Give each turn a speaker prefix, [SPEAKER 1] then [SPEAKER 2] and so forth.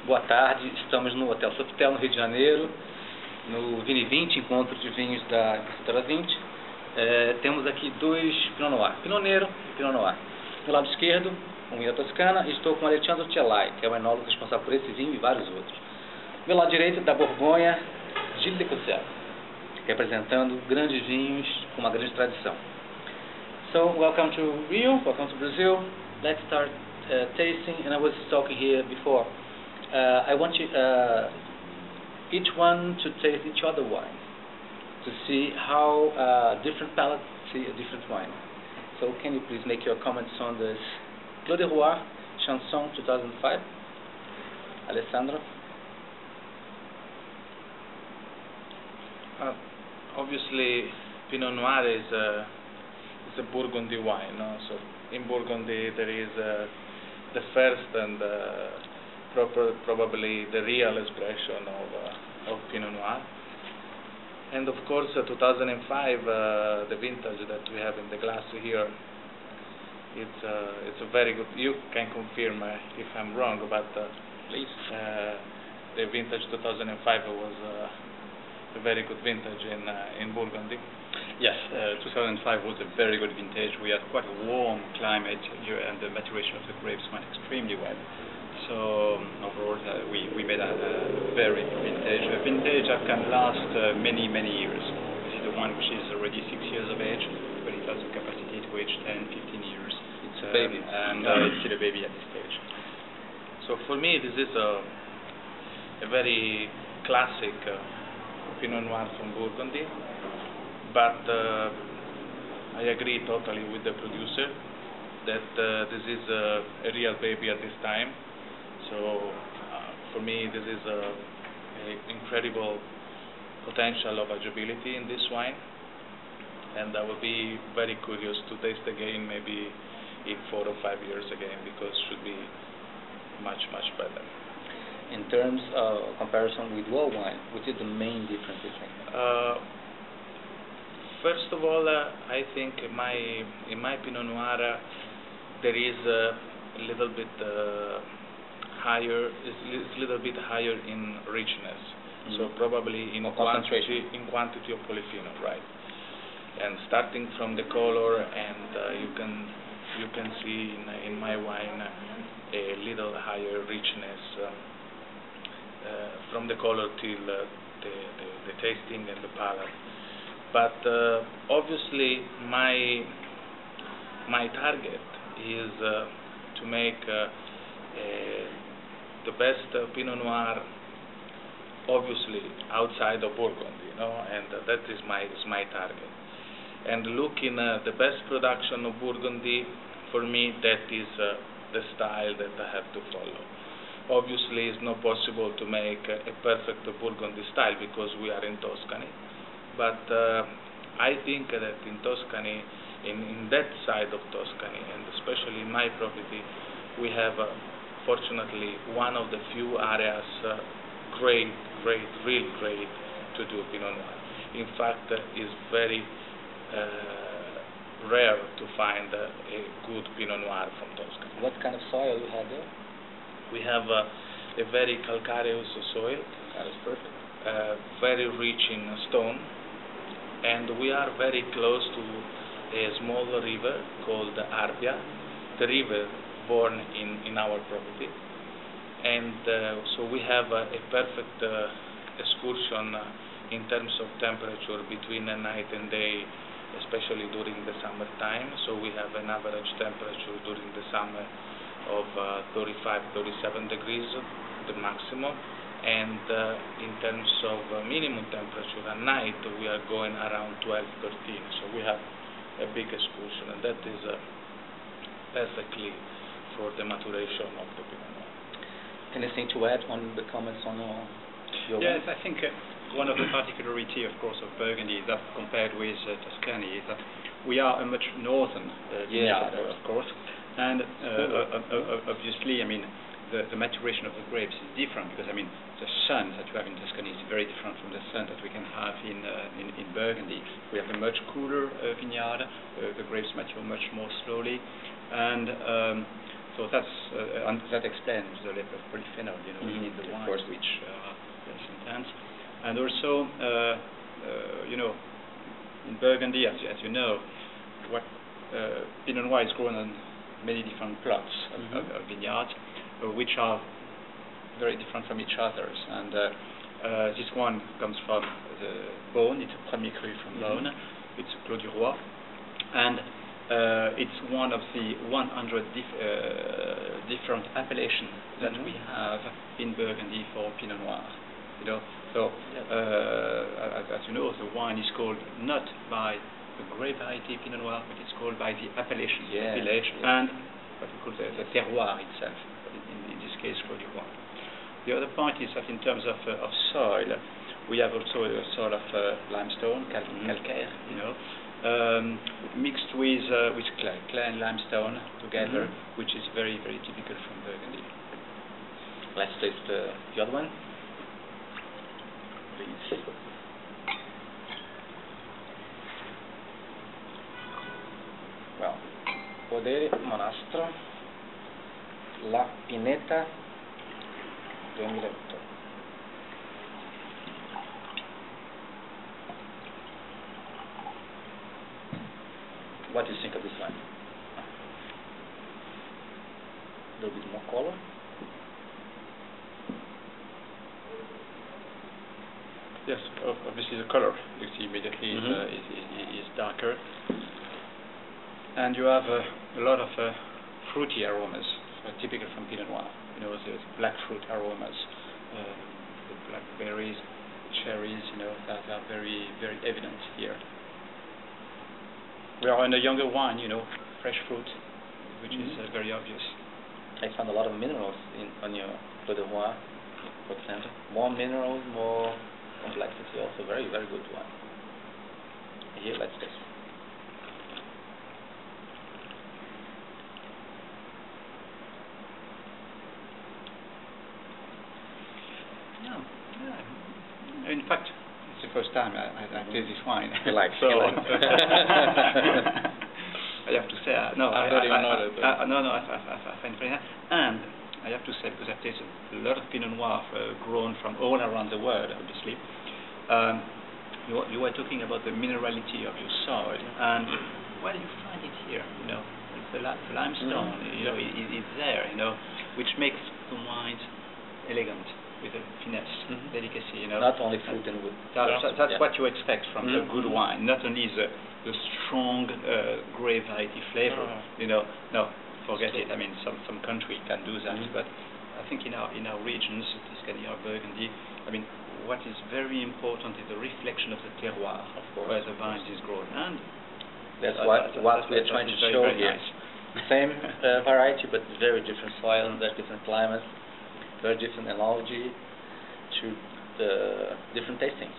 [SPEAKER 1] Boa tarde, estamos no Hotel Sofitel, no Rio de Janeiro, no Vini 20, encontro de vinhos da Editora 20. Temos aqui dois Pinot Noir, Pinot Nero e Pinot Noir. Do lado esquerdo, um vinho da Toscana, e estou com Alessandro Celai, que é o enólogo responsável por esse vinho e vários outros. Do meu lado direito, da Borgonha, Gilles de Cossel, representando grandes vinhos com uma grande tradição. So, welcome to Rio, welcome to Brazil. Let's start tasting, and I was talking here before. I want you, each one to taste each other wine, to see how different palates see a different wine. So can you please make your comments on this Clos de Roy Chanson 2005, Alessandro?
[SPEAKER 2] Obviously, Pinot Noir is a Burgundy wine, no? So in Burgundy there is the first and probably the real expression of Pinot Noir. And of course 2005, the vintage that we have in the glass here, it's a very good, you can confirm if I'm wrong, but
[SPEAKER 1] please.
[SPEAKER 2] The vintage 2005 was a very good vintage in Burgundy.
[SPEAKER 3] Yes, 2005 was a very good vintage. We had quite a warm climate here, and the maturation of the grapes went extremely well. So overall, we made a very good vintage. A vintage that can last many years. This is the one which is already 6 years of age, but it has the capacity to age 10, 15 years.
[SPEAKER 1] It's a baby.
[SPEAKER 3] And it's still a baby at this stage.
[SPEAKER 2] So for me, this is a very classic Pinot Noir from Burgundy. But I agree totally with the producer that this is a real baby at this time. So for me, this is an incredible potential of ageability in this wine, and I will be very curious to taste again, maybe in 4 or 5 years again, because it should be much better.
[SPEAKER 1] In terms of comparison with world wine, what is the main difference between them?
[SPEAKER 2] First of all, I think in my Pinot Noir there is a little bit higher. It's a little bit higher in richness. Mm-hmm. So probably in quantity of polyphenol, right? And starting from the color, and you can see in my wine a little higher richness from the color till the tasting and the palate. But obviously my target is to make the best Pinot Noir, obviously outside of Burgundy, and that is my target. And looking at the best production of Burgundy, for me that is the style that I have to follow. Obviously it's not possible to make a perfect Burgundy style because we are in Toscany. But I think that in Toscany, in that side of Toscany, and especially in my property, we have, fortunately, one of the few areas really great to do Pinot Noir. In fact, it's very rare to find a good Pinot Noir from Toscany.
[SPEAKER 1] What kind of soil you have there?
[SPEAKER 2] We have a very calcareous soil.
[SPEAKER 1] That is perfect.
[SPEAKER 2] Very rich in stone. And we are very close to a small river called Arbia, the river born in our property. And so we have a perfect excursion in terms of temperature between night and day, especially during the summertime. So we have an average temperature during the summer of 35-37 degrees, the maximum. And in terms of minimum temperature at night, we are going around 12-13. So we have a big excursion, and that is perfectly for the maturation of the Pinot Noir.
[SPEAKER 1] Anything to add on the comments on your
[SPEAKER 3] Yes, I think one of the particularity, of course, of Burgundy is that compared with Tuscany, is that we are a much northern vineyard, of course, and obviously, I mean, the maturation of the grapes is different because, I mean, the sun that you have in Tuscany is very different from the sun that we can have in Burgundy. We have a much cooler vineyard. The grapes mature much more slowly, and So that's and that explains the level of polyphenol, you know, in the wines, which are less intense. And also, you know, in Burgundy, as you know, what Pinot Noir is grown on many different plots of vineyards, which are very different from each other. And this one comes from the Beaune. It's a Premier Cru from Beaune. It's a Clos du Roi, and it's one of the 100 different appellations that we have in Burgundy for Pinot Noir. You know, so as you know, the wine is called not by the grape variety Pinot Noir, but it's called by the appellation, village, and what we call the terroir itself. In this case, Clos du Roi. The other point is that in terms of soil, we have also a soil of limestone, calcaire, you know, mixed with clay and limestone together, which is very, very typical from Burgundy.
[SPEAKER 1] Let's taste the other one. Please. Well, Podere Monastro, La Pineta 2008. What do you think of this wine? A little bit more color.
[SPEAKER 3] Yes, obviously the color you see immediately is darker, and you have a lot of fruity aromas, typical from Pinot Noir. You know, the black fruit aromas, the blackberries, cherries. You know, that are very, very evident here. We are in a younger wine, you know, fresh fruit, which is very obvious.
[SPEAKER 1] I found a lot of minerals on your Clos du Roi, for example. More minerals, more complexity, also very, very good wine. Here, let's taste.
[SPEAKER 3] Yeah. In fact, it's the first time I taste this wine.
[SPEAKER 1] You like
[SPEAKER 3] so.
[SPEAKER 1] You like.
[SPEAKER 3] I have to say, no, I don't even know that. No, I find it very nice. And I have to say, because I've tasted a lot of Pinot Noir grown from all around the world, obviously. You were talking about the minerality of your soil, and where do you find it here? You know, the limestone. You know, it's there. You know, which makes the wines elegant with a finesse, delicacy. You know,
[SPEAKER 1] not only fruit and wood.
[SPEAKER 3] That's what you expect from a good wine. Not only the strong grape variety flavor. You know, no, forget it. I mean, some country can do that, but I think in our regions, Toscana or Burgundy, I mean, what is very important is the reflection of the terroir, where the vine is grown, and
[SPEAKER 1] that's what we're trying to show here. Nice. Same variety, but very different soil, very different climates, very different analogy to the different tastings.